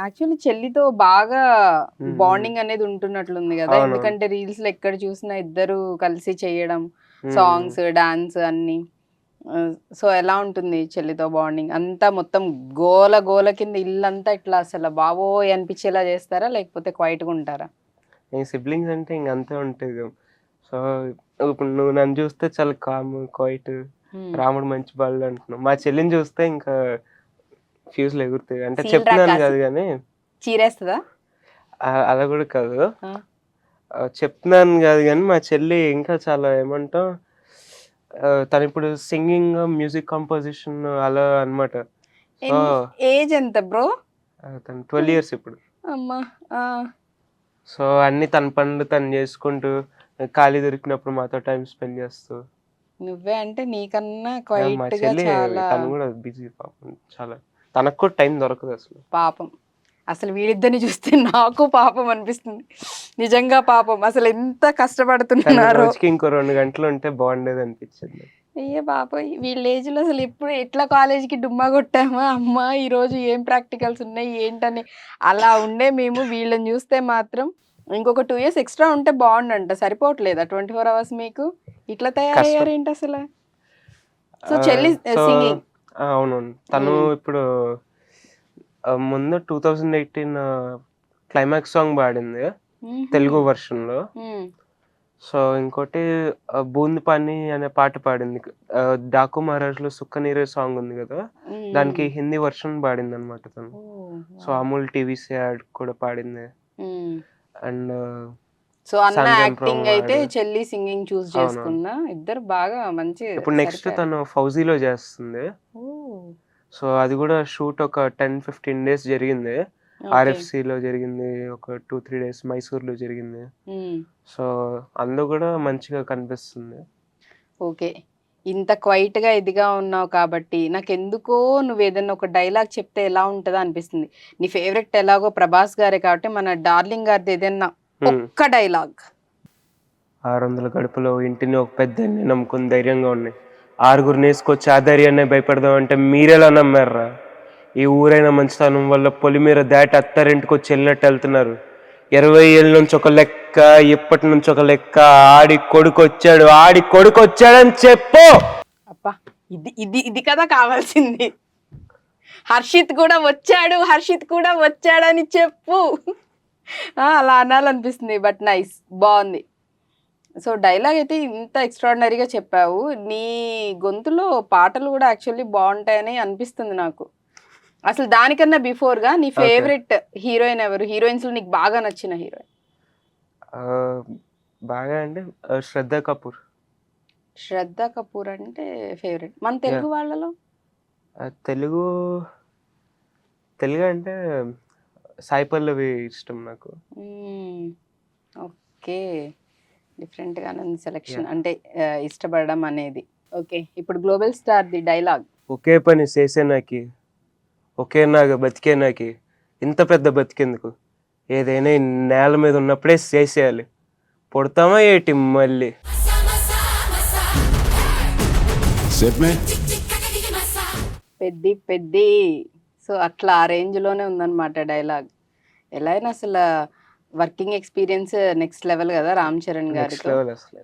Actually చెల్లితో బాగా హ్మ్. హ్మ్. బాండింగ్ అనేది ఉంటున్నట్లుంది గదా! అవునవును. ఎందుకంటే రీల్స్‌లో ఎక్కడ చూసినా ఇద్దరు కలిసి చేయడం, హ్మ్. హ్మ్. సాంగ్స్, డాన్స్ అన్నీ. సో, ఎలా ఉంటుంది చెల్లితో బాండింగ్? అంతా మొత్తం గోల గోల కింద ఇల్లంతా ఇట్లా అసల బాబోయ్! అనిపించేలా చేస్తారా? లేకపోతే క్వైట్‌గా ఉంటారా? ఈ సిబ్లింగ్స్ అంటే ఇంక అంతే ఉంటది గ. సో, ఇప్పుడు నువ్వు నన్ను చూస్తే చాలా కామ్, క్వైట్, హ్మ్. రాముడు మంచి బాలుడు అంటున్నావు. మా చెల్లిని చూస్తే ఇంకా ఫ్యూజ్‌లు ఎగురుతాయి. అంటే సీల్ చెప్తున్నాను రాకాసి కాదు గానీ చీరేస్తదా? అలా గూడా కాదు. ఆ! చెప్తున్నాను గాదు గానీ మా చెల్లి ఇంకా చాలా ఏమంటాం తనిప్పుడు సింగింగ్, మ్యూజిక్ కంపోజిషన్ అలా అన్నమాట. సో, ఎన్ ఏజ్ ఎంత బ్రో? తను 12 ఇయర్స్ ఇప్పుడు. అమ్మా! ఆ! సో, అన్నీ తన పనులు తను జేసుకుంటూ, ఖాళీ దొరికినప్పుడు మాతో టైమ్ స్పెండ్ జేస్తూ నువ్వే అంటే నీకన్నా మా క్వైట్‌గా చెల్లి చాలా తను గూడా బిజీ పాపం చాలా. తనకు కూడా టైం దొరకదసలు. పాపం. అసలు వీళ్ళిద్దరిని చూస్తే నాకు పాపం అనిపిస్తుంది. నిజంగా పాపం. అసలెంత తను కష్టపడుతున్నారో. రోజుకి ఇంకో 2 గంటలుంటే బావుండేదనిపిచ్చింది. అయ్య బాబోయ్! వీళ్ళ ఏజ్‌లో అసలెప్పుడు ఎట్లా కాలేజ్‌కి డుమ్మా కొట్టామా, అమ్మా! ఈరోజు ఏం ప్రాక్టికల్స్ ఉన్నాయి ఏంటని అలా ఉండే మేము వీళ్ళని చూస్తే మాత్రం ఇంకొక 2 ఇయర్స్ ఎక్స్‌ట్రా ఉంటే బావుండంట. సరిపోవట్లేదా 24 అవర్స్ మీకు? ఇట్లా కష్టం. తయారయ్యారేంటసల? సో, చెల్లి సో సింగింగ్. అవునవును. తను హ్మ్. ఇప్పుడు ముందు 2018 క్లైమాక్స్ సాంగ్ పాడింది. హుహు. తెలుగు వెర్షన్‌లో. హ్మ్. సో, ఇంకోటి 'బూందీ పానీ' అనే పాట పాడింది. 'డాకు మహారాజ్‌లో' 'సుక్కనీరే' సాంగ్ ఉంది గదా! హ్మ్. దానికి హ్మ్. హిందీ వెర్షన్ పాడిందనమాట తను. Oh! So, wow! Amul TVC ad కూడా పాడింది. హ్మ్. అండ్ సో, అన్న 'సాంజన్ యాక్టింగ్ ప్రోమో' అయితే యాడ్. చెల్లి సింగింగ్ చూజ్ అవునవును. చేసుకుందా. ఇద్దరు బాగా మంచి ఇప్పుడు నెక్స్ట్ సరిపోయారు. తను 'ఫౌజీలో' చేస్తుంది. ఓహ్! సో, అది గూడా షూట్ ఒక 10, 15 డేస్ జరిగింది. ఓకే. ఆర్ఎఫ్‌సీలో జరిగింది. ఒక 2, 3 డేస్ మైసూర్‌లో జరిగింది. హ్మ్. సో, అందులో గూడా మంచిగా కనిపిస్తుంది. ఓకే. ఇంత క్వైట్‌గా ఇదిగా ఉన్నావు కాబట్టి, నాకెందుకో నువ్వేదన్నా ఒక డైలాగ్ చెప్తే ఎలా ఉంటదో అనిపిస్తుంది. నీ ఫేవరెట్ ఎలాగో 'ప్రభాస్' గారే కాబట్టి, మన 'డార్లింగ్' గారిది ఏదన్నా హ్మ్. ఒక్క డైలాగ్. 600 గడుపులో ఇంటిని ఒక పెద్దాయన్ని నమ్ముకొని ధైర్యంగా ఉన్నాయి. ఆరుగురినేసుకొచ్చి ఆ ధైర్యాన్నే భయపెడదామంటే మీరెలా నమ్మారురా? ఈ ఊరైన మంచితనం వల్ల పొలిమేర దాటి అత్తారింటికొచ్చి ఎళ్ళినట్టెళ్తున్నారు. 20 ఏళ్ళ నుంచి ఒక లెక్క, ఇప్పటి నుంచి ఒక లెక్క. ఆడి కొడుకొచ్చాడు, ఆడి కొడుకొచ్చాడని చెప్పు! అబ్బా! ఇది ఇది ఇది కదా కావాల్సింది. హర్షిత్ కూడా వచ్చాడు, హర్షిత్ కూడా వచ్చాడని చెప్పు. ఆ! అలా అనాలనిపిస్తుంది. But nice. బావుంది. సో, డైలాగ్ అయితే ఇంత ఎక్స్‌ట్రార్డినరీగా చెప్పావు. నీ గొంతులో పాటలు గూడా యాక్చువల్లీ బావుంటాయని అనిపిస్తుంది నాకు. అసలు దానికన్నా బిఫోర్‌గా నీ ఓకే. ఫేవరెట్ హీరోయిన్ ఎవరు? హీరోయిన్స్‌లో నీకు బాగా నచ్చిన హీరోయిన్? ఆహ్, బాగా అంటే 'శ్రద్ధ కపూర్'. 'శ్రద్ధ కపూర్' అంటే ఫేవరెట్. మన తెలుగు యాహ్! వాళ్ళలో? తెలుగు తెలుగంటే సాయి పల్లవి ఇష్టం నాకు. హ్మ్. ఓకే. డిఫరెంట్‌గానే ఉంది సెలక్షన్. యాహ్! అంటే ఇష్టపడడం అనేది. ఓకే. ఇప్పుడు 'గ్లోబల్ స్టార్‌ది' డైలాగ్. ఒకే పని సేసేనాకి, ఒకేలాగా బతికేనాకి, ఇంత పెద్ద బతికెందుకు? ఏదైనా ఈ నేల మీద ఉన్నప్పుడే చేసేయాలి. పుడతామా ఏటి మళ్ళీ? Sip me. Peddi Peddi. So, అట్లా ఆ రేంజ్‌లోనే ఉందన్నమాట డైలాగ్. ఎలా అయినా అసల వర్కింగ్ ఎక్స్‌పీరియన్స్ నెక్స్ట్ లెవెల్ గదా! 'రామ్ చరణ్' నెక్స్ట్ గారితో. లెవెల్ అసలు.